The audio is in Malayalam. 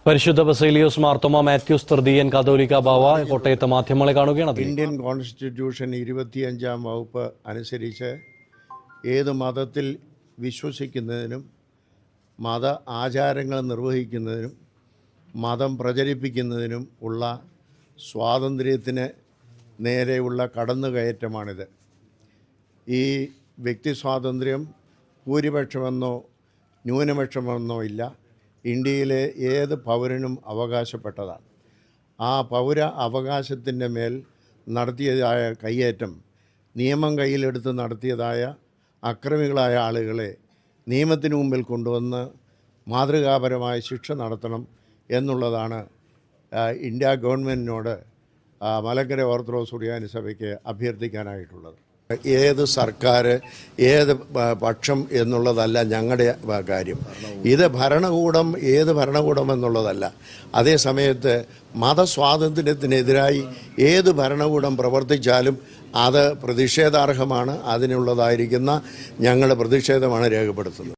പരിശുദ്ധ ബസേലിയോസ് മാർത്തോമ മാത്യൂസ് തൃതീയൻ കാതോലിക്ക ബാവ കോട്ടയത്തെ മാധ്യമങ്ങളെ കാണുകയാണ്. ഇന്ത്യൻ കോൺസ്റ്റിറ്റ്യൂഷൻ 25-ാം വകുപ്പ് അനുസരിച്ച് ഏത് മതത്തിൽ വിശ്വസിക്കുന്നതിനും മത ആചാരങ്ങൾ നിർവഹിക്കുന്നതിനും മതം പ്രചരിപ്പിക്കുന്നതിനും ഉള്ള സ്വാതന്ത്ര്യത്തിന് നേരെയുള്ള കടന്നുകയറ്റമാണിത്. ഈ വ്യക്തി സ്വാതന്ത്ര്യം ഭൂരിപക്ഷമെന്നോ ന്യൂനപക്ഷമെന്നോ ഇല്ല, ഇന്ത്യയിലെ ഏത് പൗരനും അവകാശപ്പെട്ടതാണ്. ആ പൗര അവകാശത്തിൻ്റെ മേൽ നടത്തിയതായ കയ്യേറ്റം, നിയമം കയ്യിലെടുത്ത് നടത്തിയതായ അക്രമികളായ ആളുകളെ നിയമത്തിന് മുമ്പിൽ കൊണ്ടുവന്ന് മാതൃകാപരമായ ശിക്ഷ നടത്തണം എന്നുള്ളതാണ് ഇന്ത്യ ഗവൺമെൻറ്റിനോട് മലങ്കര ഓർത്തഡോക്സ് സുറിയാനി സഭയ്ക്ക് അഭ്യർത്ഥിക്കാനായിട്ടുള്ളത്. ഏത് സർക്കാർ, ഏത് പക്ഷം എന്നുള്ളതല്ല ഞങ്ങളുടെ കാര്യം. ഇത് ഭരണകൂടം, ഏത് ഭരണകൂടം എന്നുള്ളതല്ല. അതേ സമയത്ത് മതസ്വാതന്ത്ര്യത്തിനെതിരായി ഏത് ഭരണകൂടം പ്രവർത്തിച്ചാലും അത് പ്രതിഷേധാർഹമാണ്. അതിനുള്ളതായിരിക്കുന്ന ഞങ്ങളുടെ പ്രതിഷേധമാണ് രേഖപ്പെടുത്തുന്നത്.